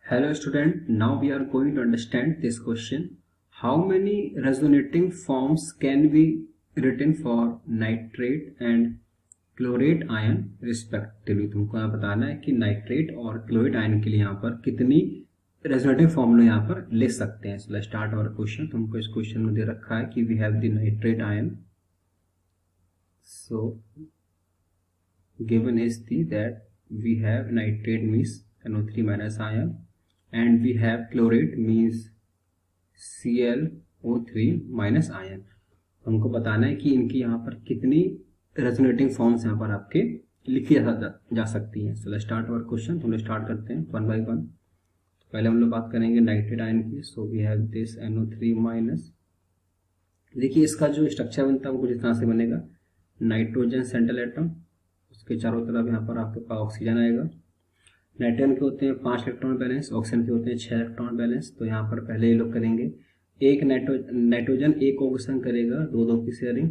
Hello student, now we are going to understand this question. How many resonating forms can be written for nitrate and chlorate ion respectively? तुमको यहाँ बताना है कि nitrate और chlorate ion के लिए यहाँ पर कितनी रेजोनेटिंग फॉर्मूला यहाँ पर ले सकते हैं. So start our question. तुमको इस क्वेश्चन में दे रखा है कि we have the nitrate ion. So given is the that we have nitrate means NO3 minus ion and we have chlorate means ClO3 minus ion. हमको बताना है कि इनकी यहाँ पर कितनी रेजोनेटिंग फॉर्म्स यहाँ पर आपके लिखी जा सकती हैं. So let's start our question. हम लोग स्टार्ट करते हैं वन बाय वन. पहले हम लोग बात करेंगे नाइट्रेट आयन की. So we have this NO3 minus. देखिए इसका जो स्ट्रक्चर बनता है वो कुछ इस तरह से बनेगा. नाइट्रोजन सेंट्रल एटम, उसके चारों तरफ यहाँ पर आपके पास ऑक्सीजन आएगा. नाइट्रोजन के होते हैं 5 इलेक्ट्रॉन बैलेंस, ऑक्सीजन के होते हैं 6 इलेक्ट्रॉन बैलेंस. तो यहाँ पर पहले ये लोग करेंगे. एक नाइट्रोजन एक को संग करेगा 2-2 की शेयरिंग.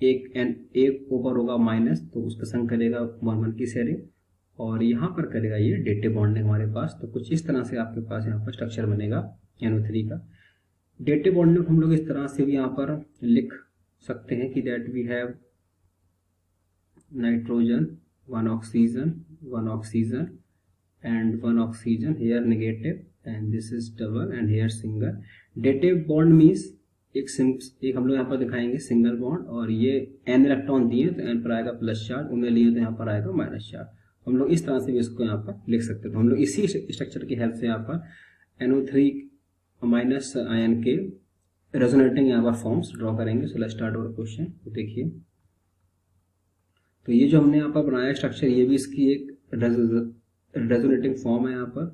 एक ऊपर होगा माइनस, तो उसका संग करेगा 1-1 की शेयरिंग. और यहाँ पर करेगा ये डेटिव बॉन्डिंग हमारे पास. तो कुछ इस तरह से आपके पास यहाँ पर स्ट्रक्चर बनेगा NO3 का. डेटिव बॉन्डिंग हम लोग इस तरह से भी यहाँ पर लिख सकते हैं कि that we have nitrogen 1 oxygen and 1 oxygen, here negative and this is double and here single. dative bond means एक हम लोग यहाँ पर दिखाएंगे सिंगल बॉन्ड, और ये n इलेक्ट्रॉन दिए तो n पर आएगा प्लस चार्ज, उन्हें लिए तो यहाँ पर आएगा माइनस चार्ज. हम लोग इस तरह से भी इसको यहाँ पर लिख सकते हैं. तो हम लोग इसी स्ट्रक्चर की हेल्प से यहाँ पर NO3 माइनस आयन के रेजोनेटिंग यहाँ पर फॉर्म्स ड्रॉ करेंगे. So let's start our question. तो देखिए, तो ये जो हमने यहाँ पर बनाया स्ट्रक्चर, ये भी इसकी एक रेजोनेटिंग फॉर्म है यहाँ पर.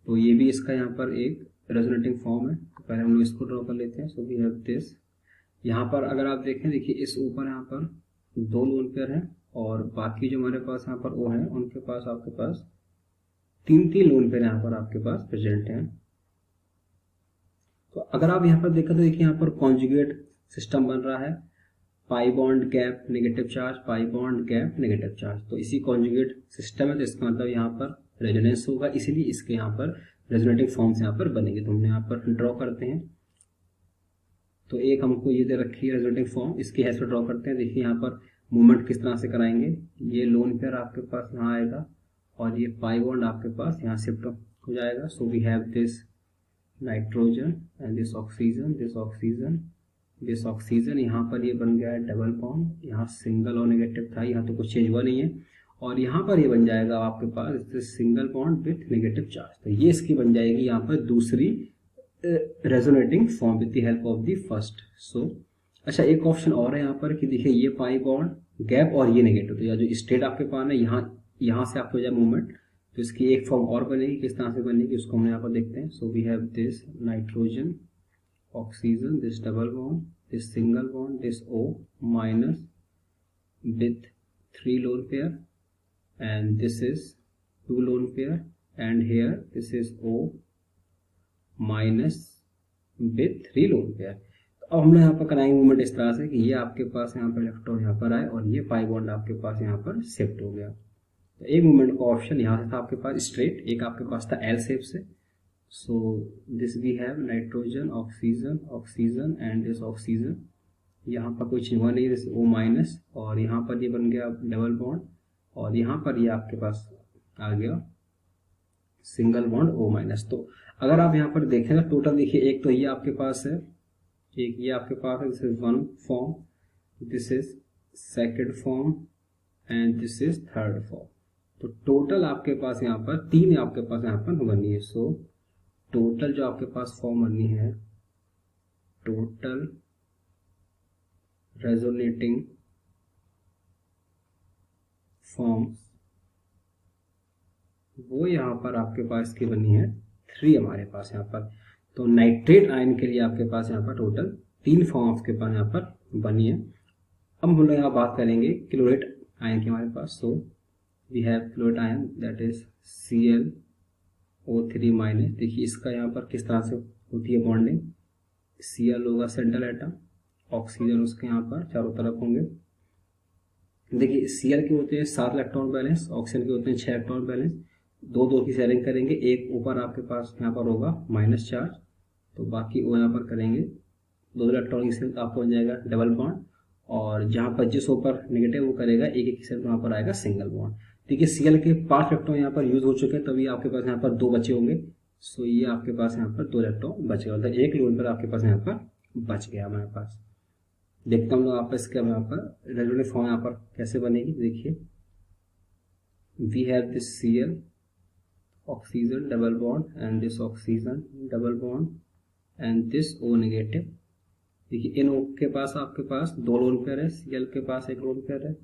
तो ये भी इसका यहाँ पर एक रेजोनेटिंग फॉर्म है. तो पहले हम लोग इसको ड्रॉ कर लेते हैं. So we have this. यहाँ पर अगर आप देखें, देखिए इस ऊपर यहाँ पर 2 लोन पेयर हैं, और बाकी जो हमारे पास यहाँ पर O है उनके पास आपके पास 3-3 लोन पेयर यहाँ पर आपके पास प्रेजेंट हैं. तो अगर आप यहाँ पर देखें तो देखिए यहाँ पर कॉन्जुगेट सिस्टम बन रहा है. Pi bond gap negative charge, pi bond gap negative charge. तो इसी कॉन्जुगेट सिस्टम है, तो इसका मतलब यहाँ पर रेजोनेंस होगा, इसीलिए इसके यहाँ पर रेजोनेटिंग फॉर्म्स यहाँ पर बनेंगे. तो हमने यहाँ पर ड्रॉ करते हैं. तो एक हमको ये दे रखी है रेजोनेटिंग फॉर्म, इसकी हेल्प से ड्रॉ करते हैं. देखिए यहाँ पर मूवमेंट किस तरह से कराएंगे. ये लोन पेयर आपके पास यहाँ आएगा, और ये पाई बॉन्ड आपके पास यहाँ शिफ्ट हो जाएगा. So we have this nitrogen and this oxygen. यहाँ पर ये बन गया है डबल बॉन्ड. यहाँ सिंगल और नेगेटिव था, यहाँ तो कुछ चेंज हुआ नहीं है. और यहाँ पर ये बन जाएगा आपके पास single bond with negative charge. तो ये इसकी बन जाएगी यहाँ पर दूसरी resonating form with the help of the first. So अच्छा, एक ऑप्शन और है यहाँ पर कि देखिए ये पाई बॉन्ड गैप और ये नेगेटिव. तो यह जो स्टेट आपके पास है, यहाँ से आपको जाए मूवमेंट, तो इसकी एक फॉर्म और बनेगी. किस तरह से बनेगी उसको हम यहाँ पर देखते हैं. So we have this nitrogen oxygen, this double bond, this single bond, this O minus with 3 lone pair, and this is 2 lone pair, and here this is O minus with 3 lone pair. तो अब हम लोग यहाँ पर कराएंगे movement इस तरह से कि ये आपके पास यहाँ पर इलेक्ट्रॉन यहाँ पर आए, और ये पाई बॉन्ड आपके पास यहाँ पर शिफ्ट हो गया. तो एक मूवमेंट का ऑप्शन यहाँ से था आपके पास स्ट्रेट, एक आपके पास था L शेप से. So this we have nitrogen, oxygen and this oxygen. यहाँ पर कोई चीज हुआ नहीं, जैसे O माइनस, और यहाँ पर ये बन गया डबल बॉन्ड, और यहाँ पर ये आपके पास आ गया सिंगल बॉन्ड O माइनस. तो अगर आप यहाँ पर देखें ना, टोटल देखिए, एक तो ये आपके पास है, एक ये आपके पास है. This is 1 form, this is second form, and this is third form. तो टोटल आपके पास यहाँ पर 3 आपके पास यहाँ पर बनी है. सो टोटल जो आपके पास फॉर्म बनी है, टोटल रेजोनेटिंग फॉर्म्स, वो यहाँ पर आपके पास की बनी है 3 हमारे पास यहाँ पर. तो नाइट्रेट आयन के लिए आपके पास यहाँ पर टोटल 3 फॉर्म आपके पास यहाँ पर बनी है. अब हम लोग यहाँ बात करेंगे क्लोरेट आयन की हमारे पास. So we have chlorate ion that is ClO3 minus. देखिए इसका यहाँ पर किस तरह से होती है बॉन्डिंग. Cl होगा सेंट्रल एटम, ऑक्सीजन उसके यहाँ पर चारों तरफ होंगे. देखिए Cl के होते हैं 7 इलेक्ट्रॉन बैलेंस, ऑक्सीजन के होते हैं 6 इलेक्ट्रॉन बैलेंस. दो दो की शेयरिंग करेंगे, एक ऊपर आपके पास यहाँ पर होगा माइनस चार्ज, तो बाकी वो यहाँ पर करेंगे दो इलेक्ट्रॉन की शेयर, तो आपको बन जाएगा डबल बॉन्ड। और जहाँ पर जिस ऊपर नेगेटिव वो करेगा एक एक की शेयर, तो वहाँ पर आएगा सिंगल बॉन्ड। देखिए Cl के 5 इलेक्ट्रॉन यहाँ पर यूज हो चुके हैं, तभी आपके पास यहाँ पर 2 बचे होंगे। सो ये आपके पास यहाँ पर 2 इलेक्ट्रॉन बच गया, मतलब एक लोन पर आपके पास यहाँ पर बच गया हमारे पास। देखते हम लोग आप इसके यहाँ पर रेजोनेटिव फॉर्म यहाँ पर कैसे बनेगी। देखिए we have this Cl oxygen double bond and this oxygen double bond and this O negative. देखिए इन O के पास आपके पास 2 लोन पेयर है, Cl के पास 1 लोन पेयर है,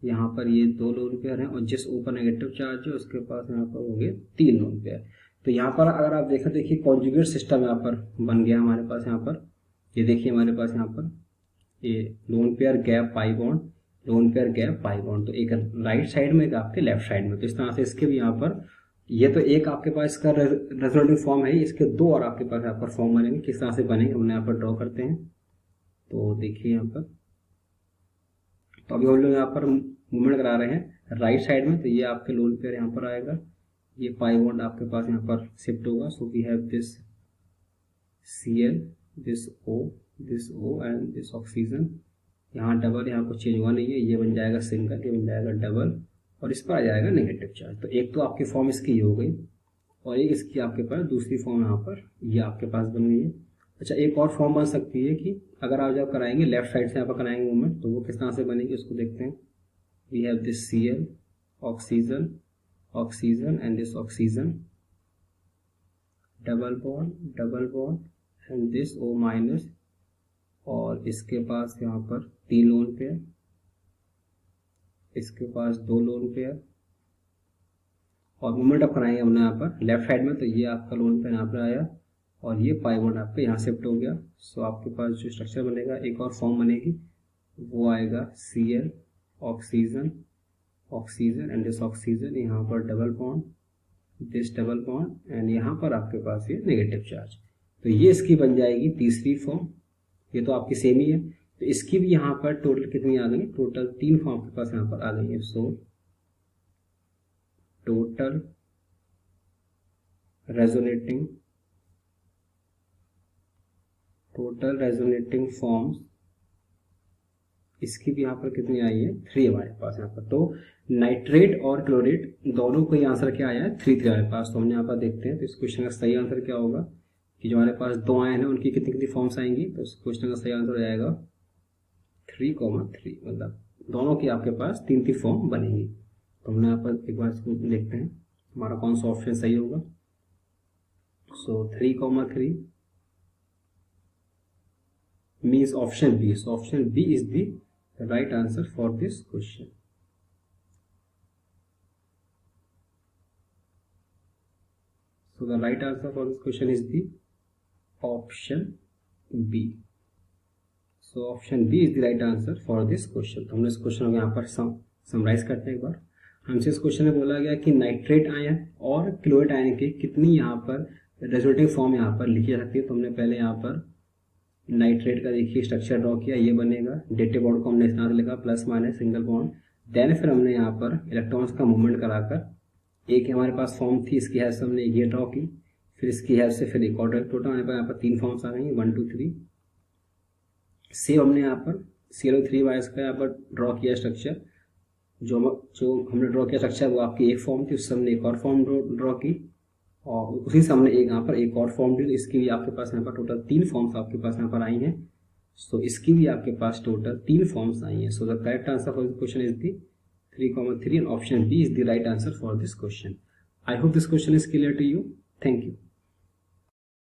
यहाँ पर ये 2 लोन पेयर हैं, और जिस ऊपर नेगेटिव चार्ज है उसके पास यहाँ पर होंगे 3 लोन पेयर। तो यहाँ पर अगर आप देखें, देखिए कॉन्जुगेट सिस्टम यहाँ पर बन गया हमारे पास। यहाँ पर ये देखिए हमारे पास यहाँ पर ये lone pair gap pi bond, lone pair gap pi bond, तो एक राइट साइड में एक आपके लेफ्ट साइड में। तो इस तरह से इसके भी यहाँ पर ये तो एक आपके पास इसका रेजोनेटिव फॉर्म है, इसके 2 और आपके पास यहाँ पर फॉर्म बनेंगे। किस तरह से बनेंगे हमने यहाँ पर ड्रॉ करते हैं। तो देखिए यहाँ पर, तो अभी हम लोग यहाँ पर मूवमेंट करा रहे हैं राइट साइड में, तो ये आपके लोन पेयर यहाँ पर आएगा, ये पाई बॉन्ड आपके पास यहाँ पर शिफ्ट होगा। So we have this Cl, this O and this oxygen. यहाँ डबल, यहाँ कुछ चेंज हुआ नहीं है, ये बन जाएगा सिंगल, ये बन जाएगा डबल, और इस पर आ जाएगा नेगेटिव चार्ज। तो एक तो आपकी फॉर्म इसकी ये हो गई, और एक इसकी आपके पास दूसरी फॉर्म यहाँ पर ये आपके पास बन गई है। अच्छा, एक और फॉर्म बन सकती है कि अगर आप जब कराएंगे लेफ्ट साइड से यहाँ पर कराएंगे मूवमेंट, तो वो किस तरह से बनेगी उसको देखते हैं। We have this Cl oxygen and this oxygen double bond and this O minus, और इसके पास यहाँ पर 3 लोन पेयर, इसके पास 2 लोन पेयर, और मूवमेंट अब कराएंगे हमने यहाँ पर लेफ्ट साइड में, तो ये आपका लोन पेयर यहाँ पर आया, और ये पाई बॉन्ड आपके यहाँ शिफ्ट हो गया। सो आपके पास जो स्ट्रक्चर बनेगा, एक और फॉर्म बनेगी, वो आएगा Cl oxygen and this oxygen, यहाँ पर double bond, this double bond, and यहाँ पर आपके पास ये नेगेटिव चार्ज। तो ये इसकी बन जाएगी तीसरी फॉर्म। ये तो आपकी सेम ही है, तो इसकी भी यहाँ पर टोटल कितनी आ गई, टोटल 3 फॉर्म आपके पास यहाँ पर आ गई है। सो टोटल रेजोनेटिंग फॉर्म्स इसकी भी यहाँ पर कितनी आई है, 3 हमारे पास यहाँ पर। तो नाइट्रेट और क्लोरेट दोनों को आंसर क्या आया है, 3 हमारे पास। तो हमने यहाँ पर देखते हैं, तो इस क्वेश्चन का सही आंसर क्या होगा कि जो हमारे पास 2 आए हैं उनकी कितनी कितनी फॉर्म्स आएंगी। तो इस क्वेश्चन का सही आंसर हो जाएगा 3,3, मतलब दोनों की आपके पास 3 फॉर्म बनेंगी। तो हमने यहाँ पर एक बार इसको देखते हैं हमारा कौन सा ऑप्शन सही होगा। सो 3,3 means option B. So option B is the right answer for this question. So the right answer for this question is the option B. So option B is the right answer for this question. तो हमने इस question को यहाँ पर summarise करते हैं एक बार। हमसे इस क्वेश्चन में बोला गया कि नाइट्रेट आयन और क्लोरेट आयन की कितनी यहाँ पर रेजोनेटिव फॉर्म यहाँ पर लिखी जा सकती है। तो हमने पहले यहाँ पर नाइट्रेट का देखिए स्ट्रक्चर ड्रॉ किया, ये बनेगा। डेटिव बॉन्ड को हमने इस तरह से लिखा plus minus single bond. Then फिर हमने यहाँ पर इलेक्ट्रॉन्स का मूवमेंट कराकर एक हमारे पास फॉर्म थी, इसकी हेल्प से हमने ये ड्रॉ की, फिर इसकी हेल्प से फिर एक और। टोटल हमारे पास यहाँ पर 3 फॉर्म्स आ गई, 1 2 3। सेम हमने यहाँ पर ClO3 वाइस का यहाँ पर ड्रॉ किया स्ट्रक्चर। जो हमने ड्रॉ किया स्ट्रक्चर वो आपकी एक फॉर्म थी, उससे हमने एक और फॉर्म ड्रॉ की, और उसी से हमने यहाँ पर एक और फॉर्म दी। इसकी भी आपके पास यहाँ पर टोटल 3 फॉर्म्स आपके पास यहाँ पर आई हैं। सो इसकी भी आपके पास टोटल 3 फॉर्म्स आई हैं। So the correct answer for this question is the 3,3 and option B is the right answer for this question. I hope this question is clear to you. Thank you.